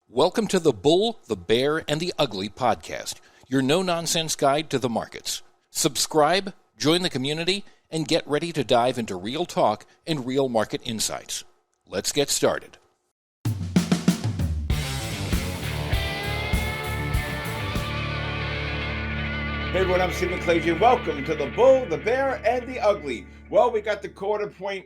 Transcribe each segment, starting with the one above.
Welcome to the Bull, the Bear, and the Ugly podcast, your no-nonsense guide to the markets. Subscribe, join the community, and get ready to dive into real talk and real market insights. Let's get started. Hey everyone, I'm Stephen Kalayjian. Welcome to the Bull, the Bear, and the Ugly. Well, we got the quarter-point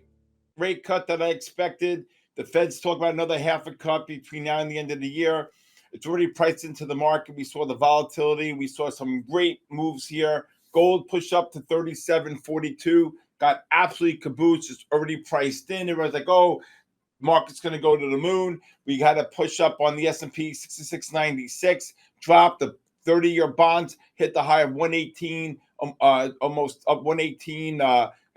rate cut that I expected. The Fed's talk about another half a cut between now and the end of the year. It's already priced into the market. We saw the volatility. We saw some great moves here. Gold pushed up to 37.42. Got absolutely caboose. It's already priced in. Everyone's like, oh, market's going to go to the moon. We had a push up on the S&P 66.96. Dropped the 30-year bonds. Hit the high of 118. Almost up 118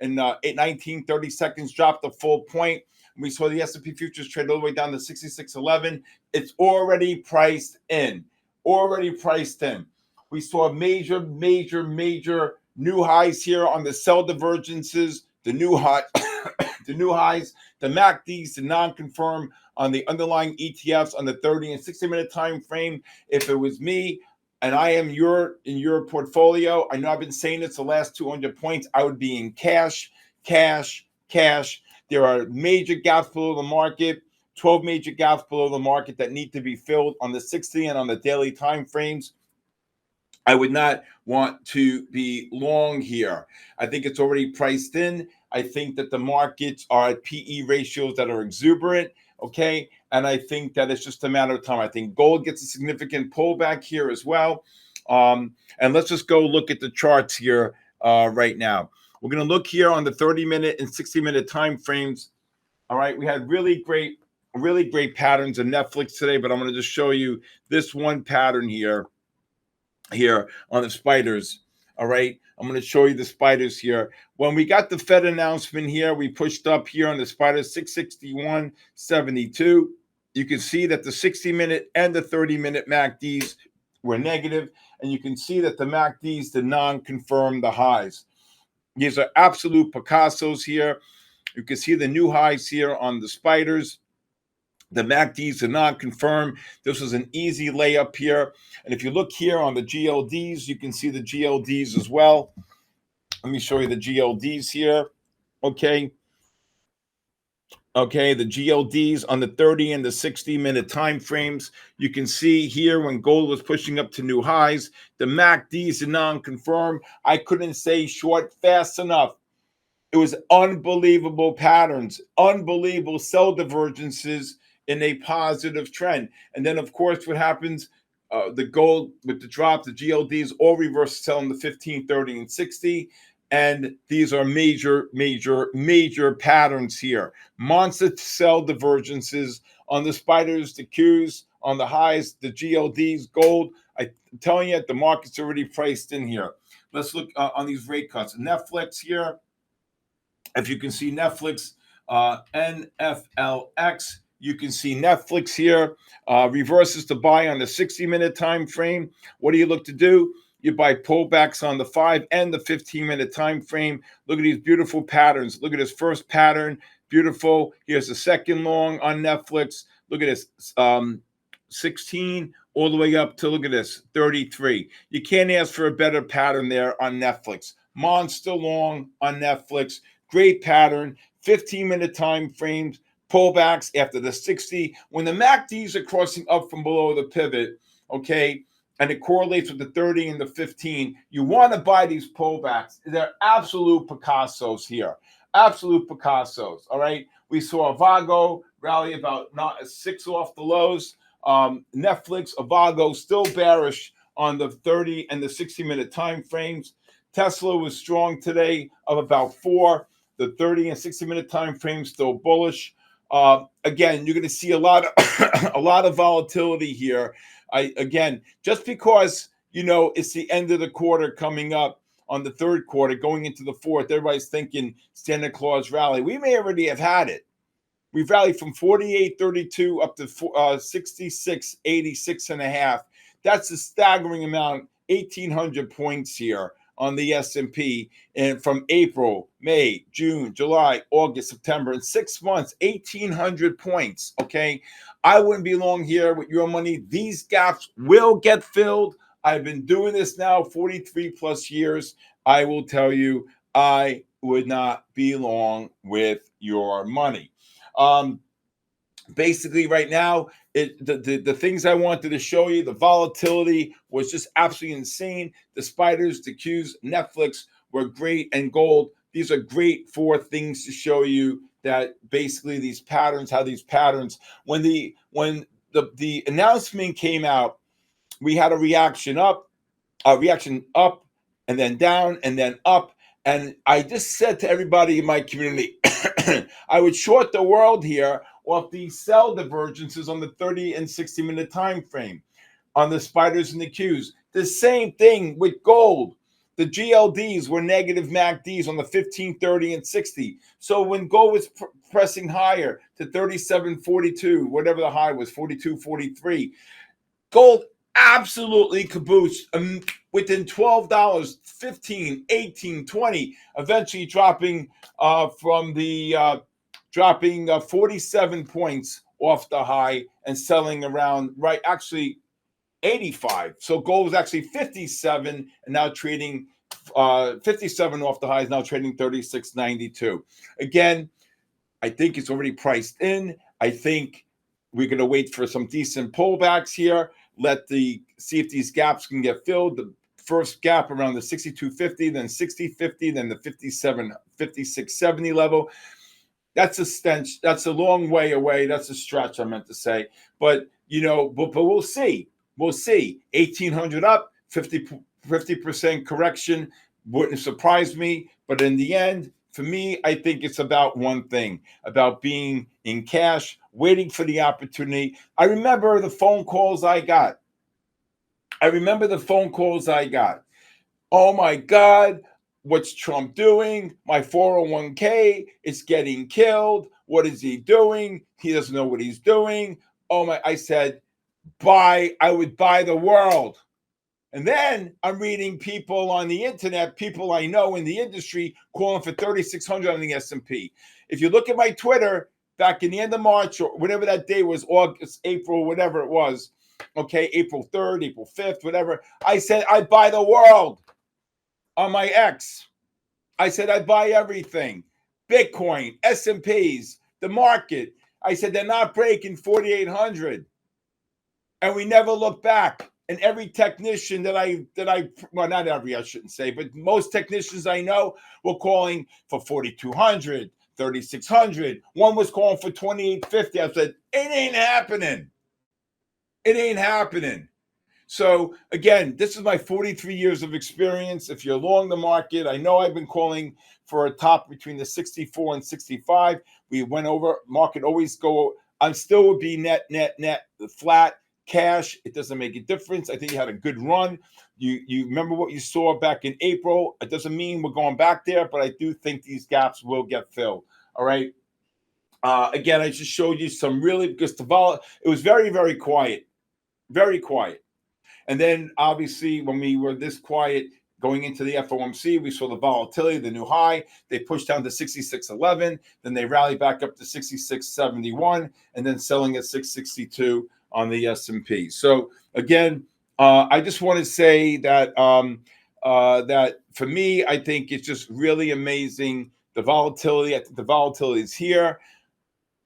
in 19, 30 seconds. Dropped the full point. We saw the S&P futures trade all the way down to 66.11. It's already priced in. Already priced in. We saw major new highs here on the sell divergences, the new high, the new highs, the MACDs, the non-confirm on the underlying ETFs on the 30 and 60-minute time frame. If it was me and I am in your portfolio, I know I've been saying this the last 200 points, I would be in cash. There are major gaps below the market, 12 major gaps below the market that need to be filled on the 60 and on the daily time frames. I would not want to be long here. I think it's already priced in. I think that the markets are at PE ratios that are exuberant, okay? And I think that it's just a matter of time. I think gold gets a significant pullback here as well. And let's just go look at the charts here right now. We're going to look here on the 30-minute and 60-minute time frames. All right, we had really great patterns in Netflix today, but I'm going to just show you this one pattern here on the spiders. All right, I'm going to show you the spiders here. When we got the Fed announcement here, we pushed up here on the spiders 661.72. You can see that the 60-minute and the 30-minute MACDs were negative, and you can see that the MACDs did not confirm the highs. These are absolute Picassos here. You can see the new highs here on the spiders. The MACDs are not confirmed. This was an easy layup here. And if you look here on the GLDs, you can see the GLDs as well. Let me show you the GLDs here. Okay, the GLDs on the 30 and the 60-minute time frames. You can see here when gold was pushing up to new highs, the MACDs are non-confirmed. I couldn't say short fast enough. It was unbelievable patterns, unbelievable sell divergences in a positive trend. And then, of course, what happens? The gold with the drop, the GLDs all reverse sell in the 15, 30, and 60. And these are major patterns here. Monster sell divergences on the spiders, the Qs, on the highs, the GLDs, gold. I'm telling you, the market's already priced in here. Let's look on these rate cuts. Netflix here. If you can see Netflix, NFLX, you can see Netflix here. Reverses to buy on the 60-minute time frame. What do you look to do? You buy pullbacks on the 5 and the 15-minute time frame. Look at these beautiful patterns. Look at this first pattern. Beautiful. Here's the second long on Netflix. Look at this, 16 all the way up to, look at this, 33. You can't ask for a better pattern there on Netflix. Monster long on Netflix. Great pattern. 15-minute time frames. Pullbacks after the 60. When the MACDs are crossing up from below the pivot, okay, and it correlates with the 30 and the 15, you want to buy these pullbacks. They're absolute Picassos here. Absolute Picassos, all right? We saw Avago rally about 6 off the lows. Netflix, Avago still bearish on the 30 and the 60-minute time frames. Tesla was strong today of about 4. The 30 and 60-minute time frames still bullish. Again, you're going to see a lot of volatility here. Again, just because, it's the end of the quarter coming up on the third quarter, going into the fourth, everybody's thinking Santa Claus rally. We may already have had it. We've rallied from 48.32 up to 66.86.5. That's a staggering amount, 1,800 points here on the S&P, and from April, May, June, July, August, September, in 6 months, 1,800 points, okay? I wouldn't be long here with your money. These gaps will get filled. I've been doing this now 43 plus years. I will tell you, I would not be long with your money. Basically, right now, the things I wanted to show you, the volatility was just absolutely insane. The spiders, the Qs, Netflix were great, and gold. These are great for things to show you that basically these patterns, how these patterns, when the announcement came out, we had a reaction up, and then down, and then up. And I just said to everybody in my community, I would short the world here off these sell divergences on the 30 and 60-minute time frame, on the spiders and the Qs. The same thing with gold. The GLDs were negative MACDs on the 15, 30, and 60. So when gold was pressing higher to 37.42, whatever the high was, 42.43, gold absolutely caboose. Within $12, $15, $18, $20, eventually dropping 47 points off the high and selling around actually 85. So gold was actually 57 and now trading 57 off the highs, now trading 36.92. Again, I think it's already priced in. I think we're going to wait for some decent pullbacks here. See if these gaps can get filled. The first gap around the 62.50, then 60.50, then the 56.70 level. That's a stench. That's a long way away. That's a stretch, I meant to say. But but we'll see. We'll see. 1,800 up, 50% correction wouldn't surprise me. But in the end, for me, I think it's about one thing, about being in cash, waiting for the opportunity. I remember the phone calls I got. Oh, my God, what's Trump doing? My 401k is getting killed. What is he doing? He doesn't know what he's doing. I said, I would buy the world. And then I'm reading people on the internet, people I know in the industry, calling for 3,600 on the S&P. If you look at my Twitter back in the end of March or whatever that day was, August, April, whatever it was, okay, April 3rd, April 5th, whatever, I said I'd buy the world on my X. I said I'd buy everything. Bitcoin, S&Ps, the market. I said they're not breaking 4,800. And we never look back. And every technician well, not every, I shouldn't say, but most technicians I know were calling for 4,200, 3,600. One was calling for 2,850. I said, it ain't happening. It ain't happening. So again, this is my 43 years of experience. If you're long the market, I know I've been calling for a top between the 64 and 65. We went over, market always go, I'm still would be net, flat. Cash, it doesn't make a difference. I think you had a good run. You remember what you saw back in April. It doesn't mean we're going back there, but I do think these gaps will get filled. All right. Again, I just showed you some really, because it was very, very quiet. Very quiet. And then obviously when we were this quiet going into the FOMC, we saw the volatility, the new high. They pushed down to 66.11. Then they rallied back up to 66.71 and then selling at 662 on the S&P. So again, I just want to say that that for me, I think it's just really amazing. The volatility, I think the volatility is here.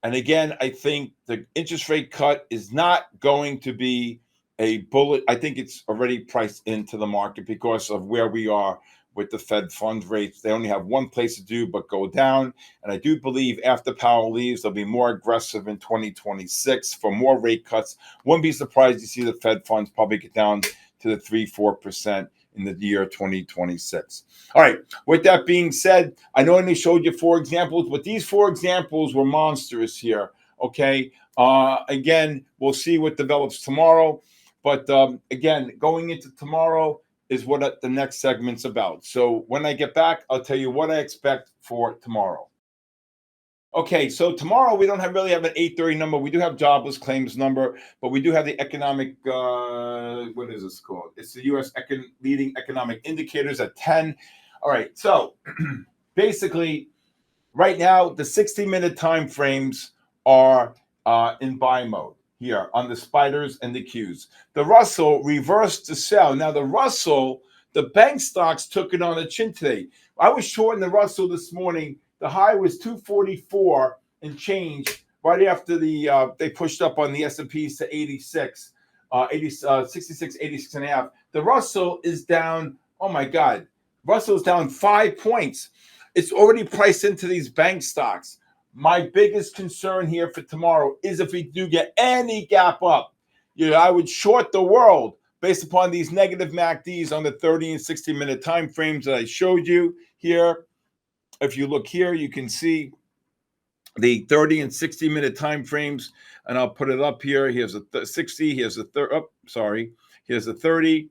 And again, I think the interest rate cut is not going to be a bullet. I think it's already priced into the market because of where we are with the Fed funds rates. They only have one place to do but go down. And I do believe after Powell leaves, they'll be more aggressive in 2026 for more rate cuts. Wouldn't be surprised to see the Fed funds probably get down to the 3-4% in the year 2026. All right. With that being said, I know I only showed you 4 examples, but these 4 examples were monsters here. Okay. Again, we'll see what develops tomorrow. But again, going into tomorrow is what the next segment's about. So when I get back, I'll tell you what I expect for tomorrow. Okay, so tomorrow we don't really have an 8:30 number. We do have jobless claims number, but we do have the economic, what is this called? It's the U.S. leading economic indicators at 10. All right, so basically, right now, the 60-minute time frames are in buy mode here on the spiders and the Qs. The Russell reversed to sell. Now, the Russell, the bank stocks took it on the chin today. I was short in the Russell this morning. The high was 244 and change right after they pushed up on the S&Ps to 86, 66, 86 and a half. The Russell is down, oh my God, Russell's down 5 points. It's already priced into these bank stocks. My biggest concern here for tomorrow is if we do get any gap up, I would short the world based upon these negative MACDs on the 30 and 60-minute time frames that I showed you here. If you look here, you can see the 30 and 60-minute time frames, and I'll put it up here. Here's a 60. Here's a 30. Oh, sorry. Here's a 30.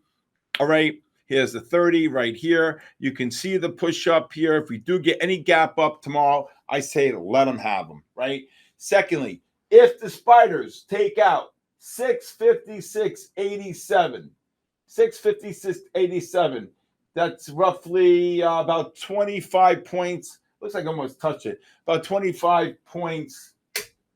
All right. Here's the 30 right here. You can see the push up here. If we do get any gap up tomorrow, I say let them have them, right? Secondly, if the spiders take out 656.87, 656.87, that's roughly about 25 points. Looks like I almost touched it. About 25 points.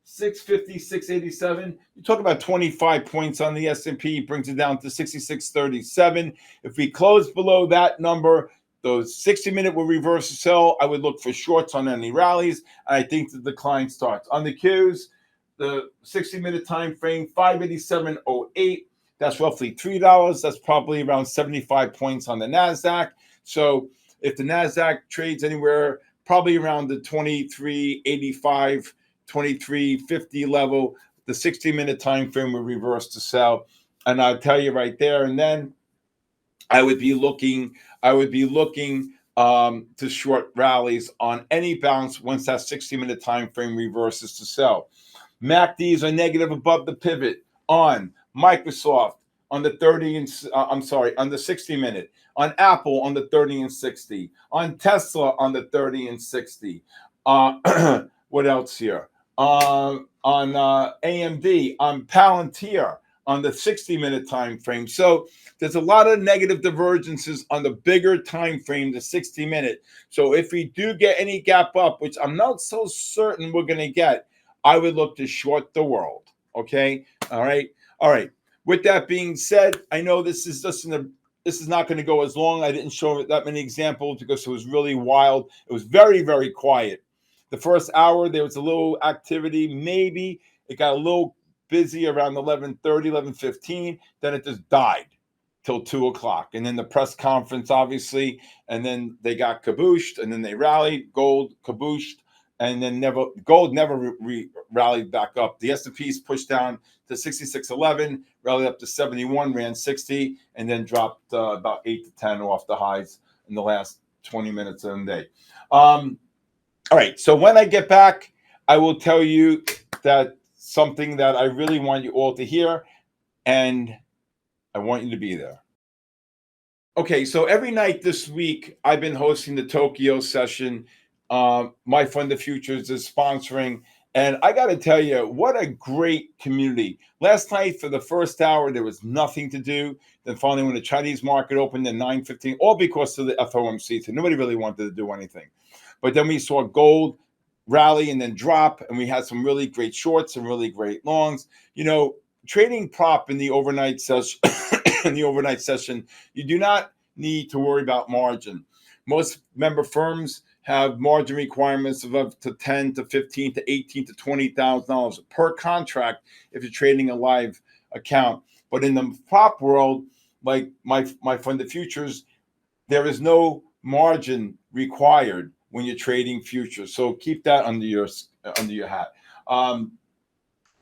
656.87. You talk about 25 points on the S&P, brings it down to 66.37. If we close below that number, those 60-minute will reverse the sell. I would look for shorts on any rallies. And I think the decline starts. On the Qs, the 60-minute time frame, 587.08. That's roughly $3. That's probably around 75 points on the NASDAQ. So if the NASDAQ trades anywhere, probably around the 23.85, 23.50 level, the 60-minute time frame will reverse to sell. And I'll tell you right there and then, I would be looking to short rallies on any bounce once that 60-minute time frame reverses to sell. MACDs are negative above the pivot on Microsoft on the 30 and on the 60-minute, on Apple on the 30 and 60, on Tesla on the 30 and 60. What else here? On AMD, on Palantir on the 60-minute time frame. So there's a lot of negative divergences on the bigger time frame, the 60-minute. So if we do get any gap up, which I'm not so certain we're going to get, I would look to short the world. Okay. All right. With that being said, I know this is not going to go as long. I didn't show that many examples because it was really wild. It was very, very quiet. The first hour, there was a little activity. Maybe it got a little busy around 11:30, 11:15. Then it just died till 2 o'clock. And then the press conference, obviously. And then they got kabooshed. And then they rallied. Gold kabooshed. And then gold never rallied back up. The S&Ps pushed down to 66.11, rallied up to 71, ran 60, and then dropped about 8 to 10 off the highs in the last 20 minutes of the day. All right, so when I get back, I will tell you that something that I really want you all to hear, and I want you to be there. Okay, so every night this week, I've been hosting the Tokyo session. My Fund of Futures is sponsoring. And I got to tell you, what a great community. Last night, for the first hour, there was nothing to do. Then finally, when the Chinese market opened at 9:15, all because of the FOMC, so nobody really wanted to do anything. But then we saw gold rally and then drop, and we had some really great shorts and really great longs. Trading prop in the overnight session, you do not need to worry about margin. Most member firms have margin requirements of up to $10 to $15 to $18 to $20,000 per contract if you're trading a live account. But in the prop world, like my Fund of Futures, there is no margin required when you're trading futures. So keep that under your hat.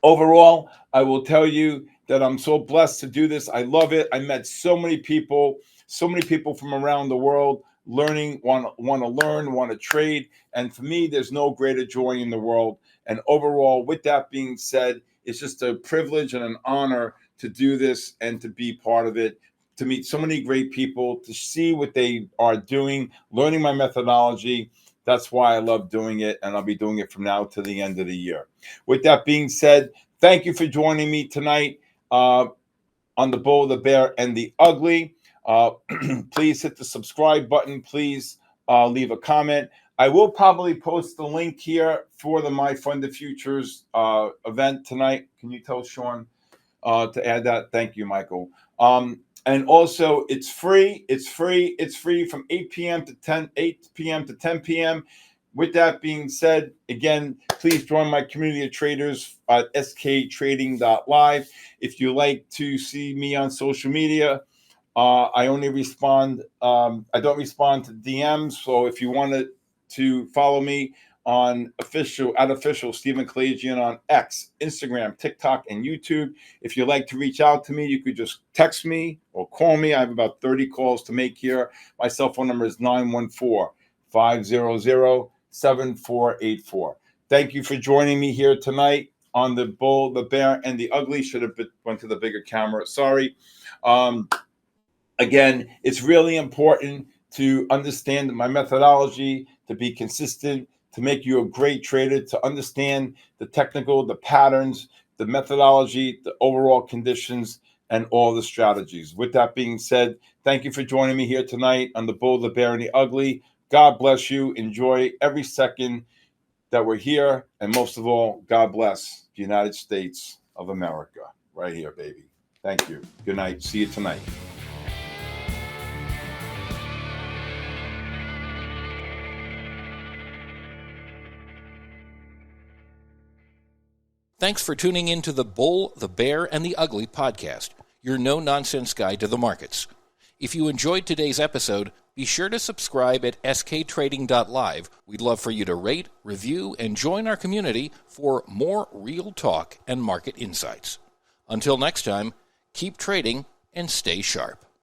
Overall, I will tell you that I'm so blessed to do this. I love it. I met so many people from around the world. Learning, want to learn, want to trade. And for me, there's no greater joy in the world. And overall, with that being said, it's just a privilege and an honor to do this and to be part of it, to meet so many great people, to see what they are doing, learning my methodology. That's why I love doing it, and I'll be doing it from now to the end of the year. With that being said, thank you for joining me tonight on the Bull, the Bear, and the Ugly. Please hit the subscribe button. Please leave a comment. I will probably post the link here for the My Funded Futures event tonight. Can you tell Sean to add that? Thank you, Michael. And also, it's free. It's free from 8 p.m. to 10 p.m. With that being said, again, please join my community of traders at sktrading.live. If you like to see me on social media, I only respond. I don't respond to DMs. So if you wanted to follow me on official Stephen Kalayjian on X, Instagram, TikTok, and YouTube. If you'd like to reach out to me, you could just text me or call me. I have about 30 calls to make here. My cell phone number is 914-500-7484. Thank you for joining me here tonight on the Bull, the Bear, and the Ugly. Should have went to the bigger camera. Sorry. Again, it's really important to understand my methodology, to be consistent, to make you a great trader, to understand the technical, the patterns, the methodology, the overall conditions, and all the strategies. With that being said, thank you for joining me here tonight on the Bull, the Bear, and the Ugly. God bless you. Enjoy every second that we're here. And most of all, God bless the United States of America. Right here, baby. Thank you. Good night. See you tonight. Thanks for tuning in to the Bull, the Bear, and the Ugly podcast, your no-nonsense guide to the markets. If you enjoyed today's episode, be sure to subscribe at sktrading.live. We'd love for you to rate, review, and join our community for more real talk and market insights. Until next time, keep trading and stay sharp.